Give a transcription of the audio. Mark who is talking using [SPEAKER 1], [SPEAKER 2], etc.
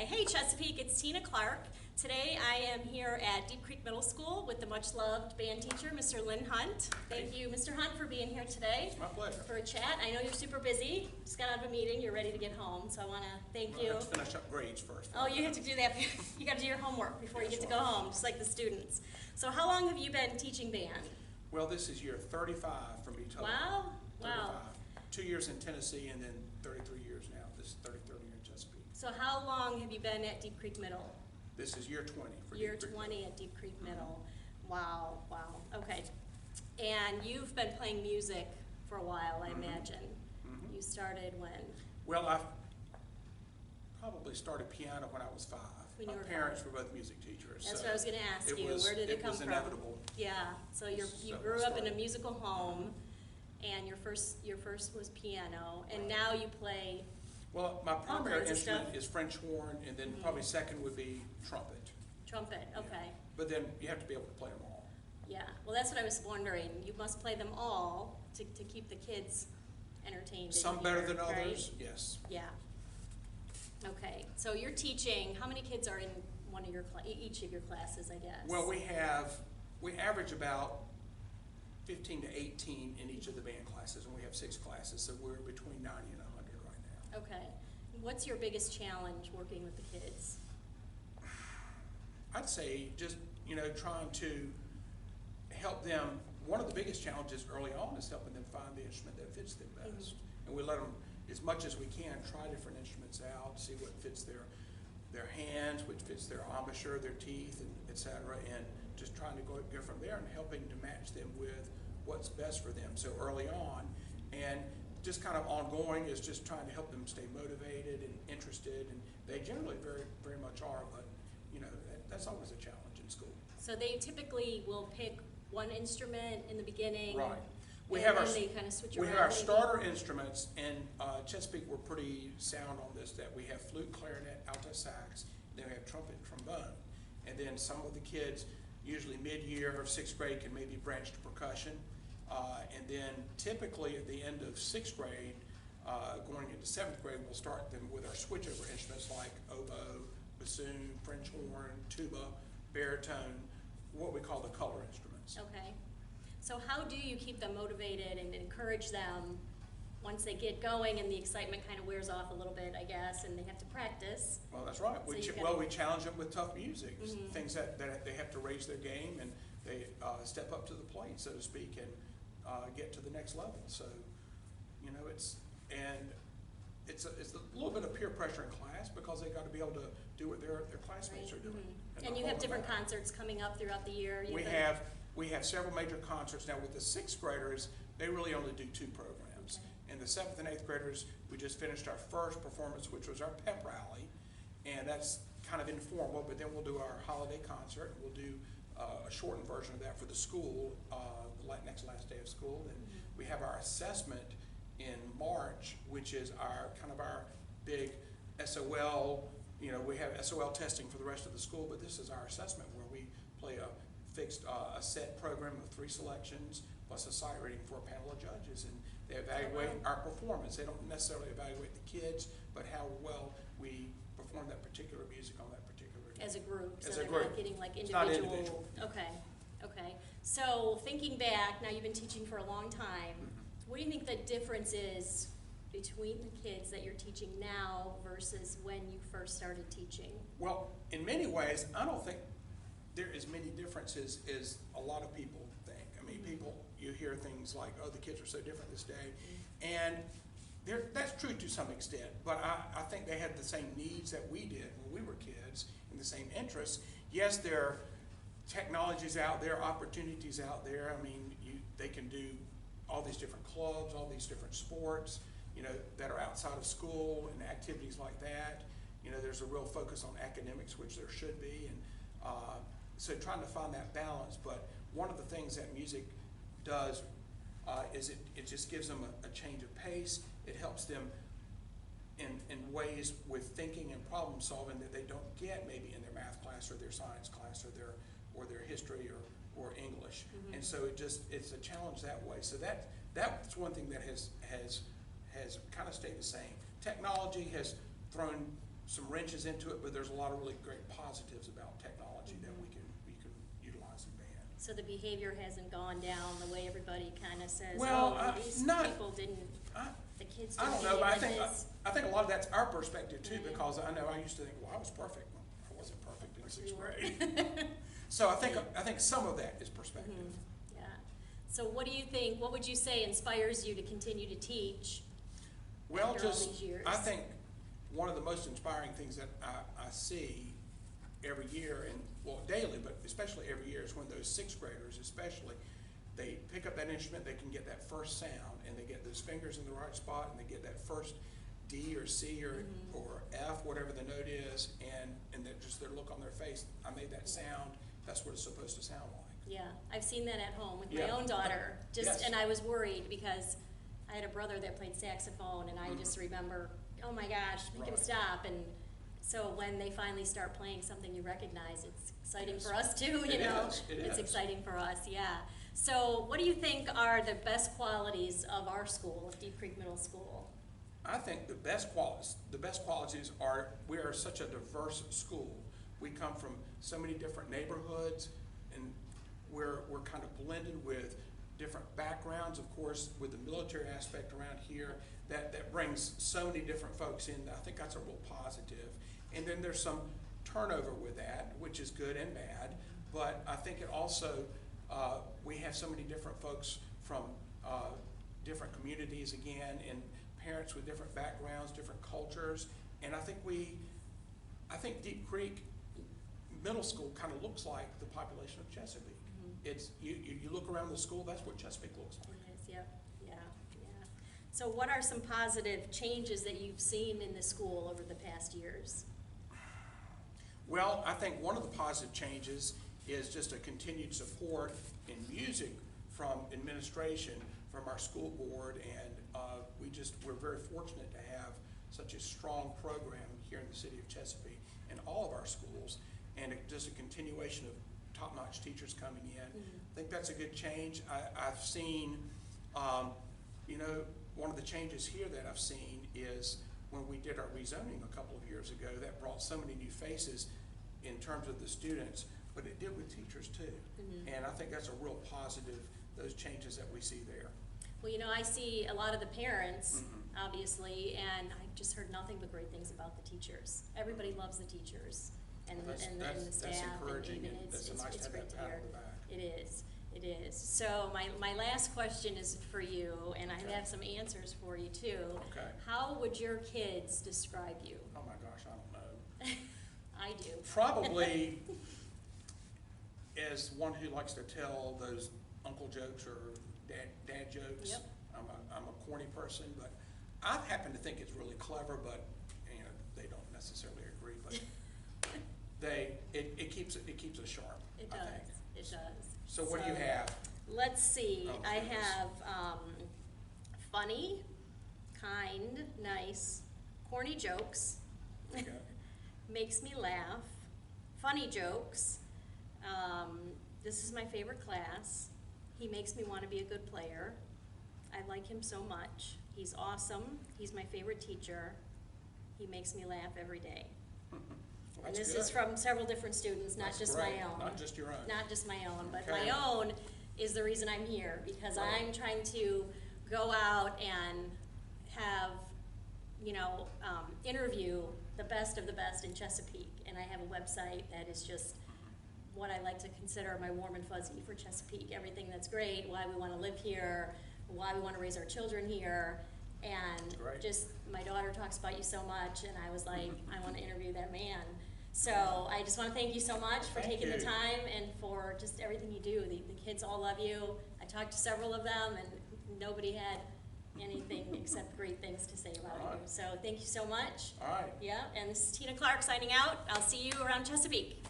[SPEAKER 1] Okay, hey Chesapeake, it's Tina Clark. Today I am here at Deep Creek Middle School with the much-loved band teacher, Mr. Lynn Hunt. Thank you, Mr. Hunt, for being here today.
[SPEAKER 2] It's my pleasure.
[SPEAKER 1] For a chat. I know you're super busy. Just got out of a meeting. You're ready to get home, so I want to thank you.
[SPEAKER 2] Let's finish up grades first.
[SPEAKER 1] Oh, you have to do that. You got to do your homework before you get to go home, just like the students. So how long have you been teaching band?
[SPEAKER 2] Well, this is year 35 for me total.
[SPEAKER 1] Wow.
[SPEAKER 2] 35.
[SPEAKER 1] Wow.
[SPEAKER 2] 2 years in Tennessee and then 33 years now. This is 33rd year in Chesapeake.
[SPEAKER 1] So how long have you been at Deep Creek Middle?
[SPEAKER 2] This is year 20 for
[SPEAKER 1] Year
[SPEAKER 2] Deep Creek
[SPEAKER 1] 20
[SPEAKER 2] Middle.
[SPEAKER 1] at Deep Creek Middle. Wow, wow. Okay. And you've been playing music for a while, I imagine. You started when?
[SPEAKER 2] Well, I probably started piano when I was 5.
[SPEAKER 1] When you
[SPEAKER 2] My
[SPEAKER 1] were
[SPEAKER 2] parents
[SPEAKER 1] 5.
[SPEAKER 2] were both music teachers.
[SPEAKER 1] That's
[SPEAKER 2] so
[SPEAKER 1] what I was going to ask you. Where did it come from?
[SPEAKER 2] It was inevitable.
[SPEAKER 1] Yeah. So you
[SPEAKER 2] So
[SPEAKER 1] grew
[SPEAKER 2] I
[SPEAKER 1] up in a
[SPEAKER 2] started.
[SPEAKER 1] musical home, and your first was piano, and now you play.
[SPEAKER 2] Well, my primary
[SPEAKER 1] kinds of
[SPEAKER 2] instrument
[SPEAKER 1] stuff.
[SPEAKER 2] is French horn, and then probably second would be trumpet.
[SPEAKER 1] Trumpet, okay.
[SPEAKER 2] But then you have to be able to play them all.
[SPEAKER 1] Yeah, well, that's what I was wondering. You must play them all to keep the kids entertained.
[SPEAKER 2] Some
[SPEAKER 1] in
[SPEAKER 2] better
[SPEAKER 1] here,
[SPEAKER 2] than
[SPEAKER 1] right?
[SPEAKER 2] others, yes.
[SPEAKER 1] Yeah. Okay, so you're teaching, how many kids are in one of your, each of your classes, I guess?
[SPEAKER 2] Well, we average about 15 to 18 in each of the band classes, and we have 6 classes, so we're between 90 and 100 right now.
[SPEAKER 1] Okay. What's your biggest challenge working with the kids?
[SPEAKER 2] I'd say just, trying to help them. One of the biggest challenges early on is helping them find the instrument that fits them best. And we let them, as much as we can, try different instruments out, see what fits their hands, which fits their embouchure, their teeth, and et cetera, and just trying to go from there and helping to match them with what's best for them so early on. And just kind of ongoing is just trying to help them stay motivated and interested, and they generally very, very much are, but that's always a challenge in school.
[SPEAKER 1] So they typically will pick one instrument in the beginning.
[SPEAKER 2] Right.
[SPEAKER 1] And then they kind of switch around.
[SPEAKER 2] We have our
[SPEAKER 1] maybe?
[SPEAKER 2] starter instruments, and Chesapeake, we're pretty sound on this, that we have flute, clarinet, alto sax, then we have trumpet, trombone. And then some of the kids, usually mid-year or 6th grade, can maybe branch to percussion. And then typically at the end of 6th grade, going into 7th grade, we'll start them with our switchover instruments like oboe, bassoon, French horn, tuba, baritone, what we call the color instruments.
[SPEAKER 1] Okay. So how do you keep them motivated and encourage them once they get going and the excitement kind of wears off a little bit, I guess, and they have to practice?
[SPEAKER 2] Well, that's right.
[SPEAKER 1] So
[SPEAKER 2] We challenge them with tough music, things that they have to raise their game, and they step up to the plate, so to speak, and get to the next level. So, it's a little bit of peer pressure in class because they got to be able to do what their classmates are doing.
[SPEAKER 1] And you have different concerts coming up throughout the year.
[SPEAKER 2] We have several major concerts. Now with the 6th graders, they really only do 2 programs.
[SPEAKER 1] Okay.
[SPEAKER 2] And the 7th and 8th graders, we just finished our first performance, which was our pep rally. And that's kind of informal, but then we'll do our holiday concert. We'll do a shortened version of that for the school, the next last day of school. And we have our assessment in March, which is our big SOL. We have SOL testing for the rest of the school, but this is our assessment where we play a fixed, a set program of 3 selections plus a sight reading for a panel of judges, and they evaluate our performance. They don't necessarily evaluate the kids, but how well we perform that particular music on that particular day.
[SPEAKER 1] As a group, so
[SPEAKER 2] As
[SPEAKER 1] they're
[SPEAKER 2] a group.
[SPEAKER 1] not getting like
[SPEAKER 2] It's not
[SPEAKER 1] individual.
[SPEAKER 2] individual.
[SPEAKER 1] Okay. So thinking back, now you've been teaching for a long time. What do you think the difference is between the kids that you're teaching now versus when you first started teaching?
[SPEAKER 2] Well, in many ways, I don't think there is many differences as a lot of people think. I mean, you hear things like, oh, the kids are so different this day. And that's true to some extent, but I think they had the same needs that we did when we were kids and the same interests. Yes, there are technologies out there, opportunities out there. I mean, they can do all these different clubs, all these different sports, that are outside of school and activities like that. There's a real focus on academics, which there should be, and so trying to find that balance. But one of the things that music does is it just gives them a change of pace. It helps them in ways with thinking and problem solving that they don't get maybe in their math class or their science class or their history or English. And so it's a challenge that way. So that's one thing that has kind of stayed the same. Technology has thrown some wrenches into it, but there's a lot of really great positives about technology that we can utilize in band.
[SPEAKER 1] So the behavior hasn't gone down the way everybody kind of says,
[SPEAKER 2] Well,
[SPEAKER 1] oh, these
[SPEAKER 2] not-
[SPEAKER 1] people didn't, the kids
[SPEAKER 2] I
[SPEAKER 1] didn't
[SPEAKER 2] don't know, but
[SPEAKER 1] behave like this.
[SPEAKER 2] I think a lot of that's our perspective too,
[SPEAKER 1] Mhm.
[SPEAKER 2] because I know I used to think, well, I was perfect. Well, I wasn't perfect in sixth
[SPEAKER 1] You were.
[SPEAKER 2] grade. So I think some of that is perspective.
[SPEAKER 1] Mhm. Yeah. So what do you think, what would you say inspires you to continue to teach
[SPEAKER 2] Well,
[SPEAKER 1] after all
[SPEAKER 2] just,
[SPEAKER 1] these years?
[SPEAKER 2] I think one of the most inspiring things that I see every year, and well, daily, but especially every year, is when those sixth graders, especially, they pick up that instrument, they can get that first sound, and they get those fingers in the right spot, and they get that first D or C or F, whatever the note is, and that just their look on their face, I made that sound, that's what it's supposed to sound like.
[SPEAKER 1] Yeah, I've seen that at home with my
[SPEAKER 2] Yeah.
[SPEAKER 1] own daughter.
[SPEAKER 2] Yes.
[SPEAKER 1] And I was worried because I had a brother that played saxophone, and I just remember, oh my gosh, make him
[SPEAKER 2] Right.
[SPEAKER 1] stop. And so when they finally start playing something you recognize, it's exciting
[SPEAKER 2] Yes.
[SPEAKER 1] for us too, you
[SPEAKER 2] It
[SPEAKER 1] know?
[SPEAKER 2] is. It
[SPEAKER 1] It's
[SPEAKER 2] is.
[SPEAKER 1] exciting for us, yeah. So what do you think are the best qualities of our school, of Deep Creek Middle School?
[SPEAKER 2] I think the best qualities are, we are such a diverse school. We come from so many different neighborhoods, and we're kind of blended with different backgrounds, of course, with the military aspect around here, that brings so many different folks in. I think that's a real positive. And then there's some turnover with that, which is good and bad, but I think it also, we have so many different folks from different communities again, and parents with different backgrounds, different cultures, and I think Deep Creek Middle School kind of looks like the population of Chesapeake. It's, you look around the school, that's what Chesapeake looks like.
[SPEAKER 1] It is, yep, yeah. So what are some positive changes that you've seen in the school over the past years?
[SPEAKER 2] Well, I think one of the positive changes is just a continued support in music from administration, from our school board, and we're very fortunate to have such a strong program here in the city of Chesapeake in all of our schools, and just a continuation of top-notch teachers coming in. I think that's a good change. I've seen, one of the changes here that I've seen is when we did our rezoning a couple of years ago, that brought so many new faces in terms of the students, but it did with teachers too. And I think that's a real positive, those changes that we see there.
[SPEAKER 1] Well, I see a lot of the parents, obviously, and I've just heard nothing but great things about the teachers. Everybody loves the teachers and
[SPEAKER 2] Well,
[SPEAKER 1] the staff.
[SPEAKER 2] that's encouraging,
[SPEAKER 1] even
[SPEAKER 2] and
[SPEAKER 1] it's
[SPEAKER 2] nice to have
[SPEAKER 1] great
[SPEAKER 2] that
[SPEAKER 1] to
[SPEAKER 2] pat
[SPEAKER 1] hear.
[SPEAKER 2] on the back.
[SPEAKER 1] It is. So my last question is for you, and I
[SPEAKER 2] Okay.
[SPEAKER 1] have some answers for you too.
[SPEAKER 2] Okay.
[SPEAKER 1] How would your kids describe you?
[SPEAKER 2] Oh my gosh, I don't know.
[SPEAKER 1] I do.
[SPEAKER 2] Probably as one who likes to tell those uncle jokes or dad jokes.
[SPEAKER 1] Yep.
[SPEAKER 2] I'm a corny person, but I happen to think it's really clever, but they don't necessarily agree. But it keeps us sharp.
[SPEAKER 1] It
[SPEAKER 2] I
[SPEAKER 1] does.
[SPEAKER 2] think.
[SPEAKER 1] It does.
[SPEAKER 2] So what do you have?
[SPEAKER 1] Let's see.
[SPEAKER 2] Oh,
[SPEAKER 1] I
[SPEAKER 2] goodness.
[SPEAKER 1] have funny, kind, nice, corny jokes.
[SPEAKER 2] Okay.
[SPEAKER 1] Makes me laugh. Funny jokes. This is my favorite class. He makes me want to be a good player. I like him so much. He's awesome. He's my favorite teacher. He makes me laugh every day.
[SPEAKER 2] Well,
[SPEAKER 1] And
[SPEAKER 2] that's
[SPEAKER 1] this is
[SPEAKER 2] good.
[SPEAKER 1] from several different students, not
[SPEAKER 2] That's
[SPEAKER 1] just
[SPEAKER 2] great.
[SPEAKER 1] my own.
[SPEAKER 2] Not just your own.
[SPEAKER 1] Not just my own, but
[SPEAKER 2] Okay.
[SPEAKER 1] my own is the reason I'm here, because
[SPEAKER 2] Right.
[SPEAKER 1] I'm trying to go out and have, interview the best of the best in Chesapeake. And I have a website that is just what I like to consider my warm and fuzzy for Chesapeake. Everything that's great, why we want to live here, why we want to raise our children here. And
[SPEAKER 2] Great.
[SPEAKER 1] just, my daughter talks about you so much, and I was like, I want to interview that man. So I just want to thank you so much for
[SPEAKER 2] Thank
[SPEAKER 1] taking the
[SPEAKER 2] you.
[SPEAKER 1] time and for just everything you do. The kids all love you. I talked to several of them, and nobody had anything except great things to say about
[SPEAKER 2] All right.
[SPEAKER 1] you. So thank you so much.
[SPEAKER 2] All right.
[SPEAKER 1] Yeah, and this is Tina Clark signing out. I'll see you around Chesapeake.